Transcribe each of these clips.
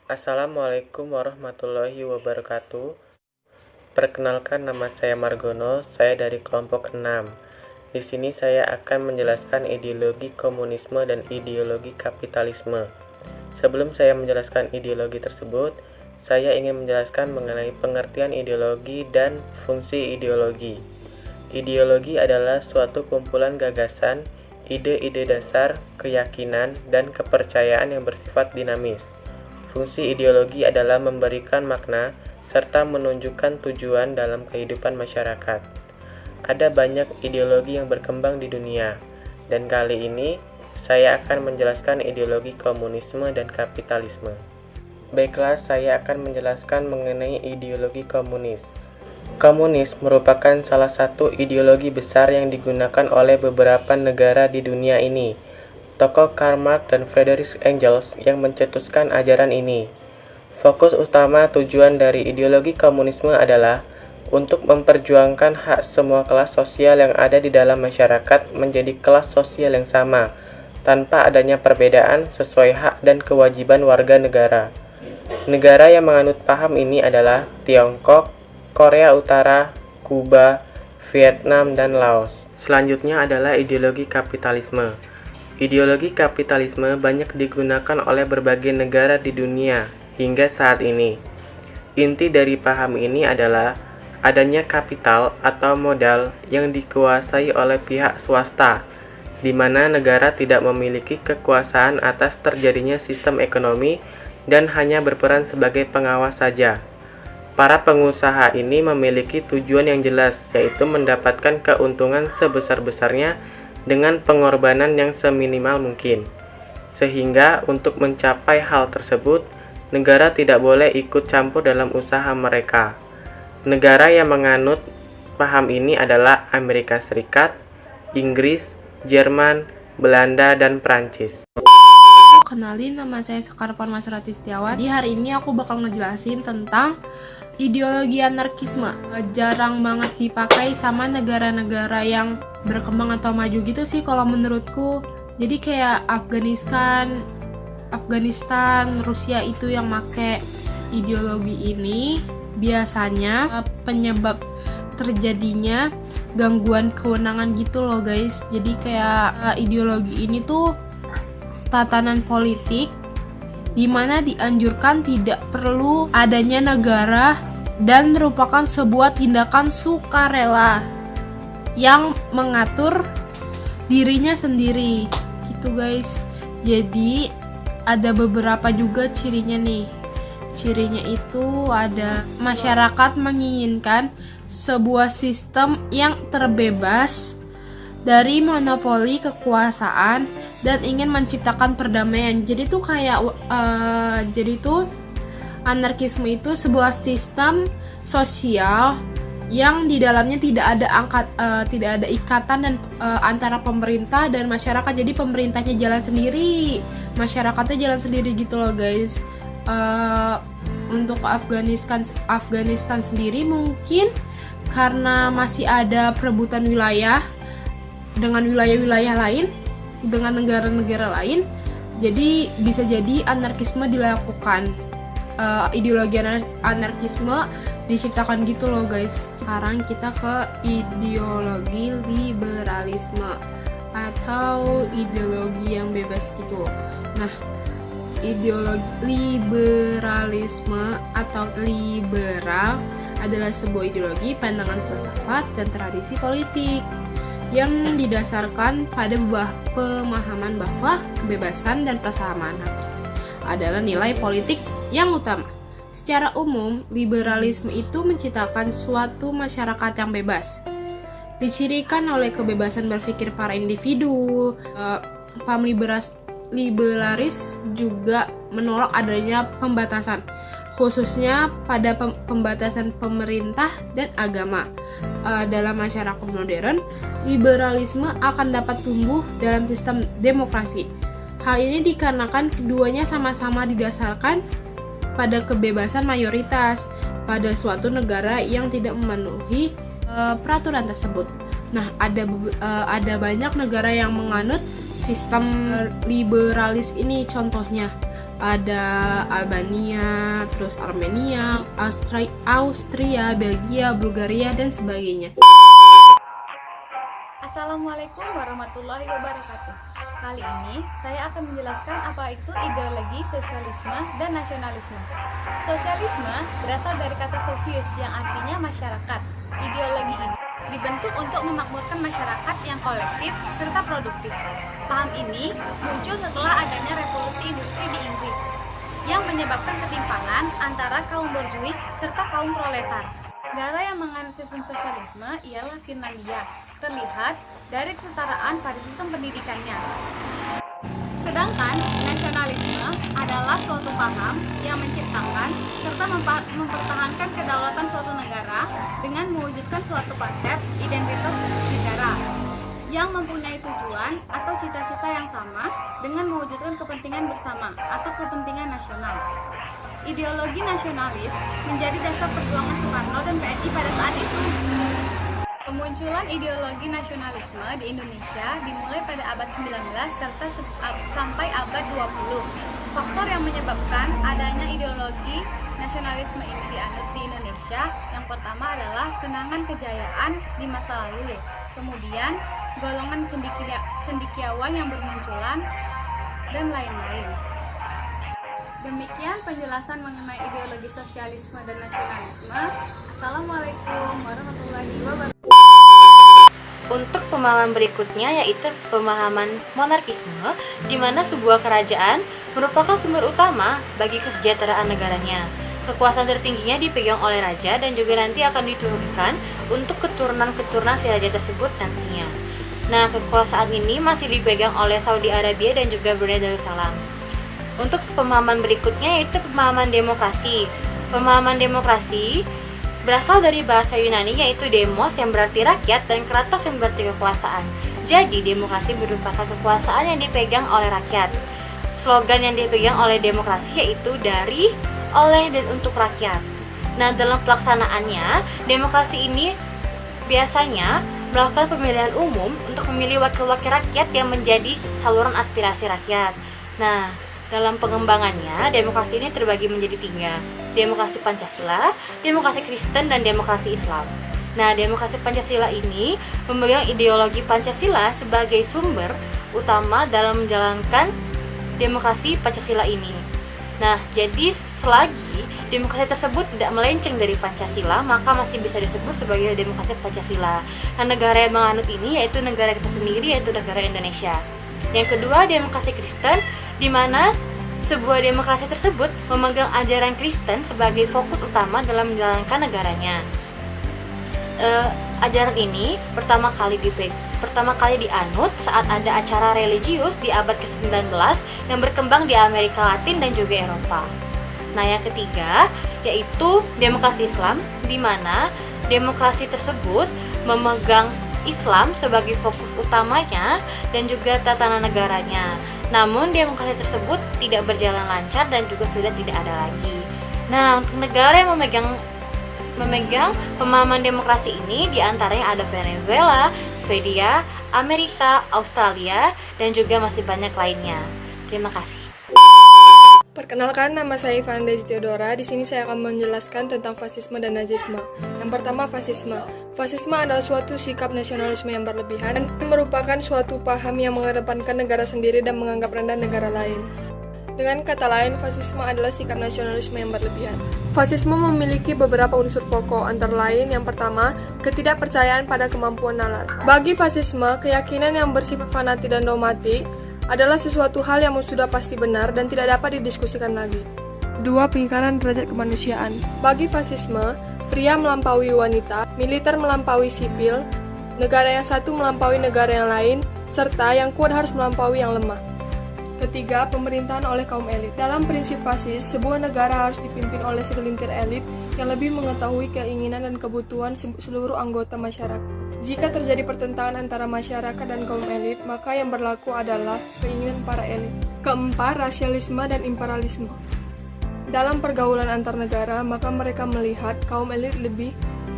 Assalamualaikum warahmatullahi wabarakatuh. Perkenalkan, nama saya Margono, saya dari kelompok 6. Di sini saya akan menjelaskan ideologi komunisme dan ideologi kapitalisme. Sebelum saya menjelaskan ideologi tersebut, saya ingin menjelaskan mengenai pengertian ideologi dan fungsi ideologi. Ideologi adalah suatu kumpulan gagasan, ide-ide dasar, keyakinan, dan kepercayaan yang bersifat dinamis. Fungsi ideologi adalah memberikan makna serta menunjukkan tujuan dalam kehidupan masyarakat. Ada banyak ideologi yang berkembang di dunia, dan kali ini saya akan menjelaskan ideologi komunisme dan kapitalisme. Baiklah, saya akan menjelaskan mengenai ideologi komunis. Komunis merupakan salah satu ideologi besar yang digunakan oleh beberapa negara di dunia ini. Tokoh Karl Marx dan Friedrich Engels yang mencetuskan ajaran ini. Fokus utama tujuan dari ideologi komunisme adalah untuk memperjuangkan hak semua kelas sosial yang ada di dalam masyarakat menjadi kelas sosial yang sama, tanpa adanya perbedaan sesuai hak dan kewajiban warga negara. Negara yang menganut paham ini adalah Tiongkok, Korea Utara, Kuba, Vietnam, dan Laos. Selanjutnya adalah ideologi kapitalisme. Ideologi kapitalisme banyak digunakan oleh berbagai negara di dunia hingga saat ini. Inti dari paham ini adalah adanya kapital atau modal yang dikuasai oleh pihak swasta, di mana negara tidak memiliki kekuasaan atas terjadinya sistem ekonomi dan hanya berperan sebagai pengawas saja. Para pengusaha ini memiliki tujuan yang jelas, yaitu mendapatkan keuntungan sebesar-besarnya dengan pengorbanan yang seminimal mungkin. Sehingga untuk mencapai hal tersebut, negara tidak boleh ikut campur dalam usaha mereka. Negara yang menganut paham ini adalah Amerika Serikat, Inggris, Jerman, Belanda, dan Prancis. Kenalin, nama saya Sekar Parmasarati Setiawan. Di hari ini aku bakal ngejelasin tentang ideologi anarkisme. Jarang banget dipakai sama negara-negara yang berkembang atau maju gitu sih kalau menurutku. Jadi kayak Afghanistan, Rusia itu yang make ideologi ini. Biasanya penyebab terjadinya gangguan kewenangan gitu loh guys. Jadi kayak ideologi ini tuh tatanan politik di mana dianjurkan tidak perlu adanya negara dan merupakan sebuah tindakan sukarela yang mengatur dirinya sendiri gitu guys. Jadi ada beberapa juga cirinya nih. Cirinya itu ada masyarakat menginginkan sebuah sistem yang terbebas dari monopoli kekuasaan dan ingin menciptakan perdamaian. Jadi tuh anarkisme itu sebuah sistem sosial yang di dalamnya tidak ada ikatan dan antara pemerintah dan masyarakat. Jadi pemerintahnya jalan sendiri, masyarakatnya jalan sendiri gitu loh guys. Untuk Afghanistan sendiri mungkin karena masih ada perebutan wilayah dengan wilayah-wilayah lain, dengan negara-negara lain, jadi bisa jadi anarkisme dilakukan. Ideologi anarkisme diciptakan gitu loh guys. Sekarang kita ke ideologi liberalisme atau ideologi yang bebas gitu. Nah, ideologi liberalisme atau liberal adalah sebuah ideologi, pandangan filsafat, dan tradisi politik yang didasarkan pada pemahaman bahwa kebebasan dan persamaan hak adalah nilai politik yang utama. Secara umum, liberalisme itu menciptakan suatu masyarakat yang bebas, dicirikan oleh kebebasan berpikir para individu. Paham liberalis juga menolak adanya pembatasan, khususnya pada pembatasan pemerintah dan agama. Dalam masyarakat modern, liberalisme akan dapat tumbuh dalam sistem demokrasi. Hal ini dikarenakan keduanya sama-sama didasarkan pada kebebasan mayoritas pada suatu negara yang tidak memenuhi peraturan tersebut. Nah, ada banyak negara yang menganut sistem liberalis ini. Contohnya ada Albania, terus Armenia, Austria, Belgia, Bulgaria, dan sebagainya. Assalamualaikum warahmatullahi wabarakatuh. Kali ini saya akan menjelaskan apa itu ideologi sosialisme dan nasionalisme. Sosialisme berasal dari kata sosius yang artinya masyarakat. Ideologi ini dibentuk untuk memakmurkan masyarakat yang kolektif serta produktif. Paham ini muncul setelah adanya revolusi industri di Inggris yang menyebabkan ketimpangan antara kaum borjuis serta kaum proletar. Negara yang menganut sistem sosialisme ialah Finlandia, terlihat dari kesetaraan pada sistem pendidikannya. Sedangkan nasionalisme adalah suatu paham yang menciptakan serta mempertahankan kedaulatan suatu negara dengan mewujudkan suatu konsep identitas negara yang mempunyai tujuan atau cita-cita yang sama dengan mewujudkan kepentingan bersama atau kepentingan nasional. Ideologi nasionalis menjadi dasar perjuangan Soekarno dan PNI pada saat itu. Kemunculan ideologi nasionalisme di Indonesia dimulai pada abad 19 serta sampai abad 20. Faktor yang menyebabkan adanya ideologi nasionalisme ini dianut di Indonesia yang pertama adalah kenangan kejayaan di masa lalu. Kemudian golongan cendekiawan yang bermunculan dan lain-lain. Demikian penjelasan mengenai ideologi sosialisme dan nasionalisme. Assalamualaikum warahmatullahi wabarakatuh. Untuk pemahaman berikutnya yaitu pemahaman monarkisme, di mana sebuah kerajaan merupakan sumber utama bagi kesejahteraan negaranya. Kekuasaan tertingginya dipegang oleh raja dan juga nanti akan diturunkan untuk keturunan-keturunan si raja tersebut nantinya. Nah, kekuasaan ini masih dipegang oleh Saudi Arabia dan juga Brunei Darussalam. Untuk pemahaman berikutnya yaitu pemahaman demokrasi. Pemahaman demokrasi berasal dari bahasa Yunani yaitu demos yang berarti rakyat dan kratos yang berarti kekuasaan. Jadi demokrasi merupakan kekuasaan yang dipegang oleh rakyat. Slogan yang dipegang oleh demokrasi yaitu dari, oleh, dan untuk rakyat. Nah, dalam pelaksanaannya, demokrasi ini biasanya melakukan pemilihan umum untuk memilih wakil-wakil rakyat yang menjadi saluran aspirasi rakyat. Nah, dalam pengembangannya, demokrasi ini terbagi menjadi 3, demokrasi Pancasila, demokrasi Kristen, dan demokrasi Islam. Nah, demokrasi Pancasila ini memegang ideologi Pancasila sebagai sumber utama dalam menjalankan demokrasi Pancasila ini. Nah, jadi selagi demokrasi tersebut tidak melenceng dari Pancasila, maka masih bisa disebut sebagai demokrasi Pancasila. Nah, negara yang menganut ini yaitu negara kita sendiri, yaitu negara Indonesia. Yang kedua, demokrasi Kristen, di mana sebuah demokrasi tersebut memegang ajaran Kristen sebagai fokus utama dalam menjalankan negaranya. Ajaran ini pertama kali dianut saat ada acara religius di abad ke-19 yang berkembang di Amerika Latin dan juga Eropa. Nah, yang ketiga yaitu demokrasi Islam, di mana demokrasi tersebut memegang Islam sebagai fokus utamanya dan juga tatanan negaranya. Namun demokrasi tersebut tidak berjalan lancar dan juga sudah tidak ada lagi. Nah, untuk negara yang memegang pemahaman demokrasi ini diantaranya ada Venezuela, Swedia, Amerika, Australia, dan juga masih banyak lainnya. Terima kasih. Perkenalkan, nama saya Ivan Desi Theodora. Di sini saya akan menjelaskan tentang fasisme dan nazisme. Yang pertama, fasisme. Fasisme adalah suatu sikap nasionalisme yang berlebihan dan merupakan suatu paham yang mengedepankan negara sendiri dan menganggap rendah negara lain. Dengan kata lain, fasisme adalah sikap nasionalisme yang berlebihan. Fasisme memiliki beberapa unsur pokok, antara lain yang pertama, ketidakpercayaan pada kemampuan nalar. Bagi fasisme, keyakinan yang bersifat fanatik dan dogmatik adalah sesuatu hal yang sudah pasti benar dan tidak dapat didiskusikan lagi. 2. Pengingkaran derajat kemanusiaan. Bagi fasisme, pria melampaui wanita, militer melampaui sipil, negara yang satu melampaui negara yang lain, serta yang kuat harus melampaui yang lemah. Ketiga, pemerintahan oleh kaum elit. Dalam prinsip fasis, sebuah negara harus dipimpin oleh segelintir elit yang lebih mengetahui keinginan dan kebutuhan seluruh anggota masyarakat. Jika terjadi pertentangan antara masyarakat dan kaum elit, maka yang berlaku adalah keinginan para elit. Keempat, rasialisme dan imperialisme. Dalam pergaulan antar negara, maka mereka melihat kaum elit lebih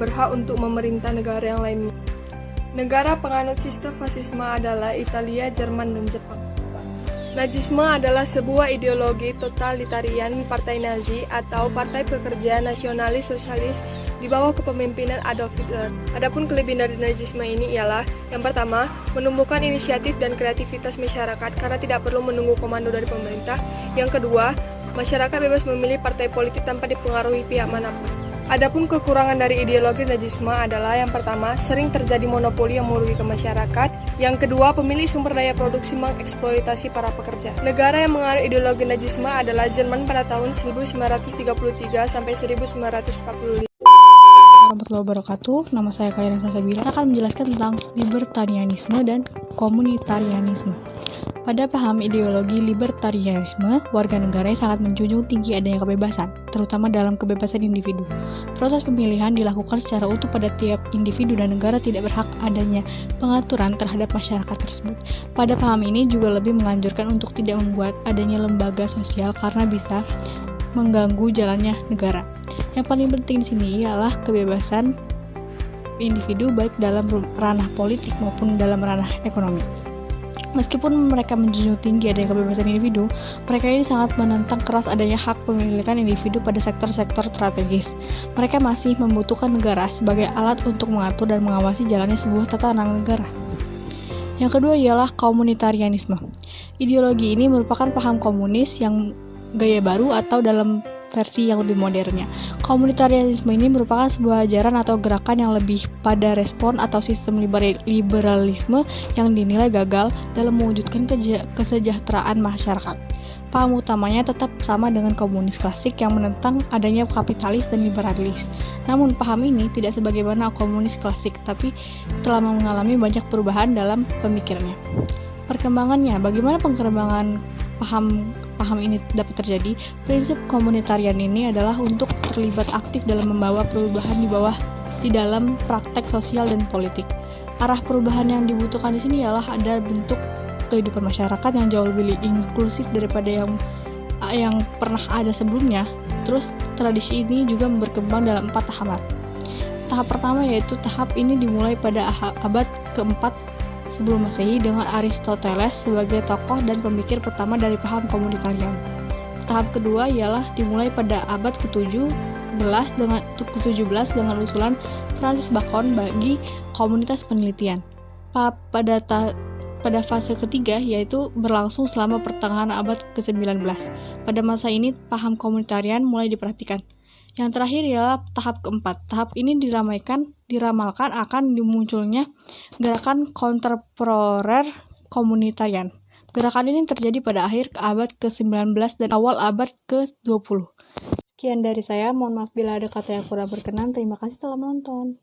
berhak untuk memerintah negara yang lainnya. Negara penganut sistem fasisme adalah Italia, Jerman, dan Jepang. Nazisme adalah sebuah ideologi totalitarian partai Nazi atau partai pekerja nasionalis sosialis di bawah kepemimpinan Adolf Hitler. Adapun kelebihan dari Nazisme ini ialah yang pertama, menumbuhkan inisiatif dan kreativitas masyarakat karena tidak perlu menunggu komando dari pemerintah. Yang kedua, masyarakat bebas memilih partai politik tanpa dipengaruhi pihak manapun. Adapun kekurangan dari ideologi Nazisme adalah yang pertama, sering terjadi monopoli yang merugikan masyarakat. Yang kedua, pemilik sumber daya produksi mengeksploitasi para pekerja. Negara yang menganut ideologi Nazisme adalah Jerman pada tahun 1933 sampai 1945. Warahmatullahi wabarakatuh. Nama saya Khaira Sasabila. Saya akan menjelaskan tentang libertarianisme dan komunitarianisme. Pada paham ideologi libertarianisme, warga negara yang sangat menjunjung tinggi adanya kebebasan, terutama dalam kebebasan individu. Proses pemilihan dilakukan secara utuh pada tiap individu dan negara tidak berhak adanya pengaturan terhadap masyarakat tersebut. Pada paham ini juga lebih menganjurkan untuk tidak membuat adanya lembaga sosial karena bisa mengganggu jalannya negara. Yang paling penting di sini ialah kebebasan individu baik dalam ranah politik maupun dalam ranah ekonomi. Meskipun mereka menjunjung tinggi adanya kebebasan individu, mereka ini sangat menentang keras adanya hak pemilikan individu pada sektor-sektor strategis. Mereka masih membutuhkan negara sebagai alat untuk mengatur dan mengawasi jalannya sebuah tatanan negara. Yang kedua ialah komunitarianisme. Ideologi ini merupakan paham komunis yang gaya baru atau dalam versi yang lebih modernnya. Komunitarianisme ini merupakan sebuah ajaran atau gerakan yang lebih pada respon atau sistem liberalisme yang dinilai gagal dalam mewujudkan kesejahteraan masyarakat. Paham utamanya tetap sama dengan komunis klasik yang menentang adanya kapitalis dan liberalis. Namun paham ini tidak sebagaimana komunis klasik, tapi telah mengalami banyak perubahan dalam pemikirannya. Perkembangannya, bagaimana perkembangan paham ini dapat terjadi? Prinsip komunitarian ini adalah untuk terlibat aktif dalam membawa perubahan di dalam praktek sosial dan politik. Arah perubahan yang dibutuhkan di sini ialah ada bentuk kehidupan masyarakat yang jauh lebih inklusif daripada yang pernah ada sebelumnya. Terus tradisi ini juga berkembang dalam 4 tahapan. Tahap pertama yaitu tahap ini dimulai pada abad keempat sebelum Masehi dengan Aristoteles sebagai tokoh dan pemikir pertama dari paham komunitarian. Tahap kedua ialah dimulai pada abad ke-17 dengan usulan Francis Bacon bagi komunitas penelitian. Pada fase ketiga yaitu berlangsung selama pertengahan abad ke-19. Pada masa ini paham komunitarian mulai diperhatikan. Yang terakhir ialah tahap keempat. Tahap ini diramalkan akan dimunculnya gerakan kontemporer komunitarian. Gerakan ini terjadi pada akhir abad ke-19 dan awal abad ke-20. Sekian dari saya, mohon maaf bila ada kata yang kurang berkenan. Terima kasih telah menonton.